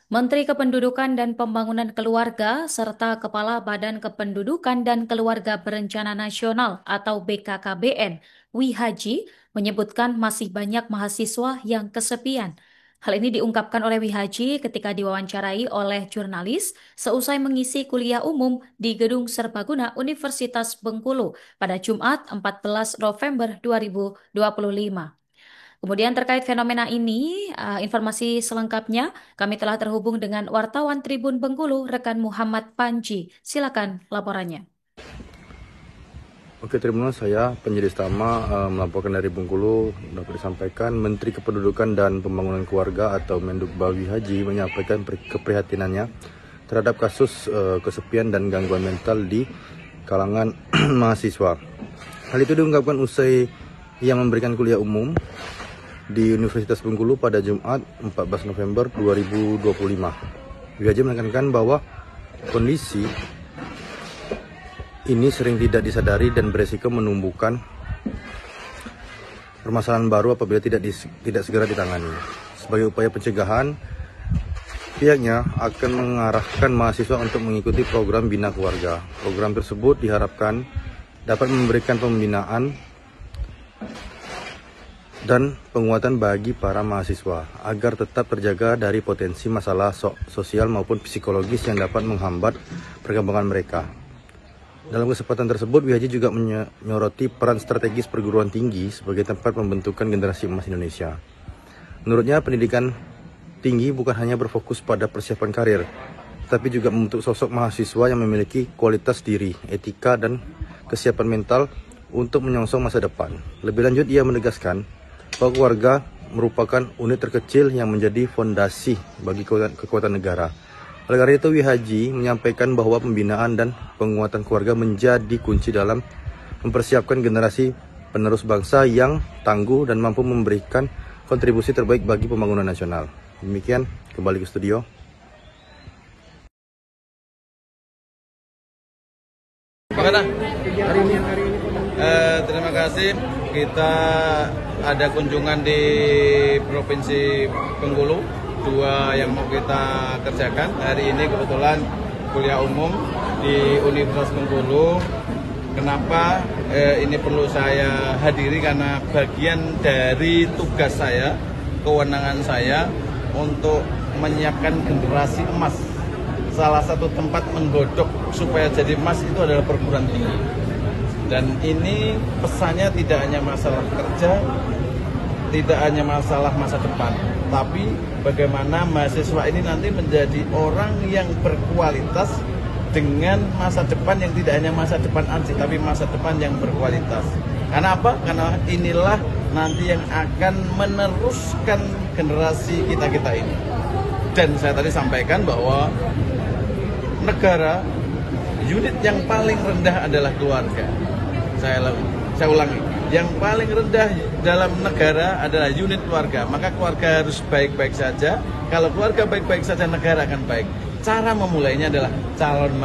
Menteri Kependudukan dan Pembangunan Keluarga serta Kepala Badan Kependudukan dan Keluarga Berencana Nasional atau BKKBN, Wihaji, menyebutkan masih banyak mahasiswa yang kesepian. Hal ini diungkapkan oleh Wihaji ketika diwawancarai oleh jurnalis seusai mengisi kuliah umum di Gedung Serbaguna Universitas Bengkulu pada Jumat 14 November 2025. Kemudian terkait fenomena ini, informasi selengkapnya kami telah terhubung dengan wartawan Tribun Bengkulu, rekan Muhammad Panji. Silakan laporannya. Oke, terima kasih. Saya penyidik Tama melaporkan dari Bengkulu. Dapat disampaikan Menteri Kependudukan dan Pembangunan Keluarga atau Mendukba Wihaji menyampaikan keprihatinannya terhadap kasus kesepian dan gangguan mental di kalangan mahasiswa. Hal itu diungkapkan usai ia memberikan kuliah umum di Universitas Bengkulu pada Jumat 14 November 2025. Wihaji menekankan bahwa kondisi ini sering tidak disadari dan beresiko menumbuhkan permasalahan baru apabila tidak segera ditangani. Sebagai upaya pencegahan, pihaknya akan mengarahkan mahasiswa untuk mengikuti program Bina Keluarga. Program tersebut diharapkan dapat memberikan pembinaan dan penguatan bagi para mahasiswa agar tetap terjaga dari potensi masalah sosial maupun psikologis yang dapat menghambat perkembangan mereka. Dalam kesempatan tersebut, Wihaji juga menyoroti peran strategis perguruan tinggi sebagai tempat pembentukan generasi emas Indonesia. Menurutnya, pendidikan tinggi bukan hanya berfokus pada persiapan karir, tapi juga membentuk sosok mahasiswa yang memiliki kualitas diri, etika, dan kesiapan mental untuk menyongsong masa depan. Lebih lanjut, ia menegaskan bahwa keluarga merupakan unit terkecil yang menjadi fondasi bagi kekuatan negara. Oleh karena itu, Wihaji menyampaikan bahwa pembinaan dan penguatan keluarga menjadi kunci dalam mempersiapkan generasi penerus bangsa yang tangguh dan mampu memberikan kontribusi terbaik bagi pembangunan nasional. Demikian, kembali ke studio. Terima kasih. Kita ada kunjungan di Provinsi Bengkulu, dua yang mau kita kerjakan. Hari ini kebetulan kuliah umum di Universitas Bengkulu. Kenapa ini perlu saya hadiri? Karena bagian dari tugas saya, kewenangan saya untuk menyiapkan generasi emas. Salah satu tempat menggodok supaya jadi emas itu adalah perguruan tinggi. Dan ini pesannya tidak hanya masalah kerja, tidak hanya masalah masa depan, tapi bagaimana mahasiswa ini nanti menjadi orang yang berkualitas dengan masa depan yang tidak hanya masa depan ansih, tapi masa depan yang berkualitas. Karena apa? Karena inilah nanti yang akan meneruskan generasi kita-kita ini. Dan saya tadi sampaikan bahwa negara, unit yang paling rendah adalah keluarga. Saya ulangi, yang paling rendah dalam negara adalah unit keluarga. Maka keluarga harus baik-baik saja. Kalau keluarga baik-baik saja, negara akan baik. Cara memulainya adalah calon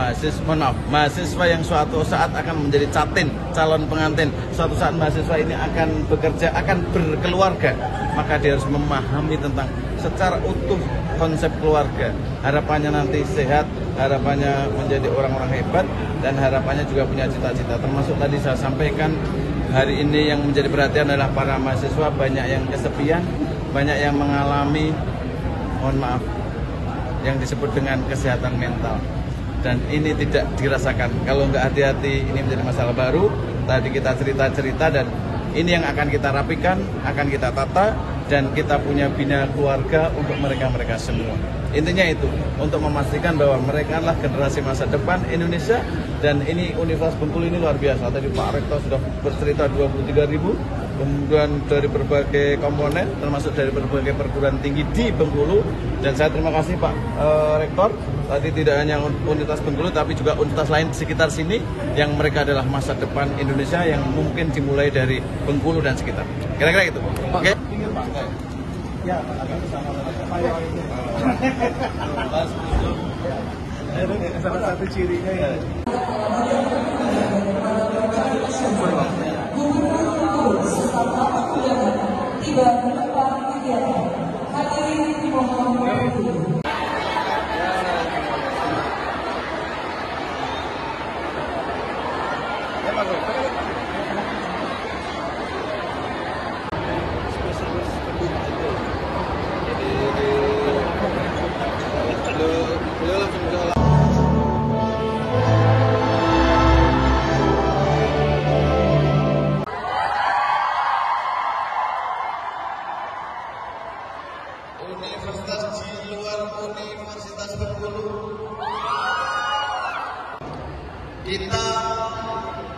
mahasiswa yang suatu saat akan menjadi calon pengantin. Suatu saat mahasiswa ini akan bekerja, akan berkeluarga. Maka dia harus memahami tentang secara utuh konsep keluarga. Harapannya nanti sehat, harapannya menjadi orang-orang hebat, dan harapannya juga punya cita-cita. Termasuk tadi saya sampaikan, hari ini yang menjadi perhatian adalah para mahasiswa banyak yang kesepian, banyak yang mengalami, mohon maaf, yang disebut dengan kesehatan mental. Dan ini tidak dirasakan. Kalau nggak hati-hati, ini menjadi masalah baru. Tadi kita cerita-cerita, dan ini yang akan kita rapikan, akan kita tata, dan kita punya bina keluarga untuk mereka-mereka semua. Intinya itu, untuk memastikan bahwa mereka adalah generasi masa depan Indonesia. Dan ini Universitas Bengkulu ini luar biasa. Tadi Pak Rektor sudah bercerita 23.000, kemudian dari berbagai komponen, termasuk dari berbagai perguruan tinggi di Bengkulu. Dan saya terima kasih Pak Rektor, tadi tidak hanya Universitas Bengkulu, tapi juga universitas lain di sekitar sini, yang mereka adalah masa depan Indonesia yang mungkin dimulai dari Bengkulu dan sekitar. Kira-kira itu. Oke. Ya, akan bersama salah satu cirinya ya. Tiba di tempat kegiatan. Hadirin dimohon berdiri. Universitas Bengkulu. Kita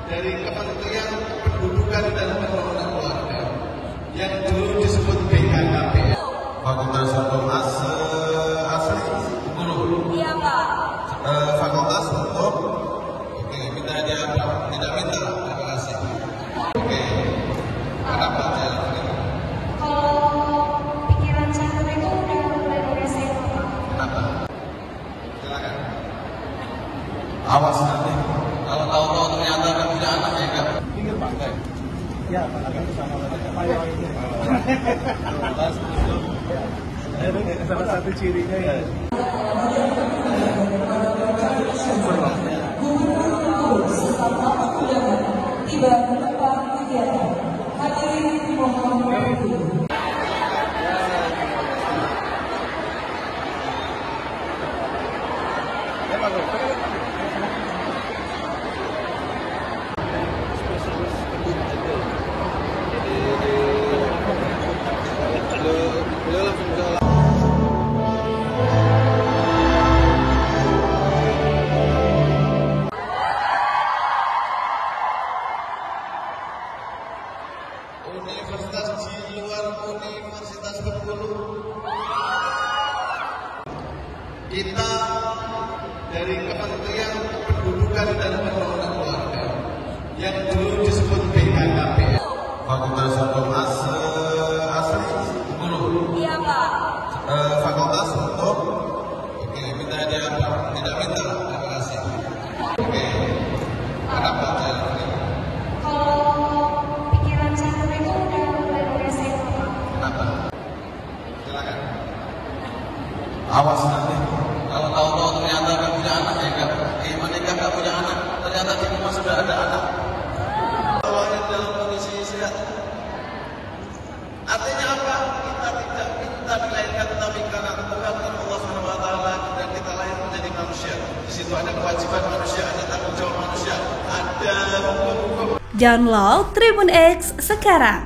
dari Kementerian Pendudukan dan Pembangunan Keluarga yang dulu disebut BKKBN, Fakultas Hukum asli Bengkulu. Iya Pak. Fakultas Hukum. Oke, minta dia apa? Tidak minta. Terima kasih. Oke. Kenapa jalan ini? Kalau pikiran saya itu udah mulai dari SMA. Kenapa? Silakan. Awas nanti. Kalau tahu-tahu ternyata kan punya anak ya kan? Pinggir pantai. Ya, agak sama Ayo ini. Salah satu cirinya ya. Tiba di tempat kegiatan. Hadirin dimohon berdiri. Beliau langsung jalan. Universitas di luar Universitas Bengkulu. Kita dari Kementerian Pendudukan dan Pembangunan Keluarga yang dulu disebut BKKBN, Fakultas Hukum asli Bengkulu. Iya Pak. Fakultas Hukum. Oke, minta dia apa? Tidak minta. Terima kasih. Oke. Kenapa jalan ini? Kalau pikiran saya itu udah mulai dari SMA. Kenapa? Silakan. Awas nanti. Kalau tahu-tahu ternyata kan punya anak ya kan? Menikah nggak punya anak, ternyata di rumah sudah ada anak. Awalnya dalam kondisi sehat. Artinya apa? Kita tidak minta dilahirkan tapi karena Tuhan Allah SWT dan kita lahir menjadi manusia. Di situ ada kewajiban manusia, ada tanggung jawab manusia, ada hukum-hukum. Download Tribun X sekarang,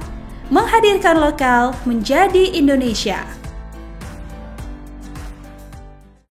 menghadirkan lokal menjadi Indonesia.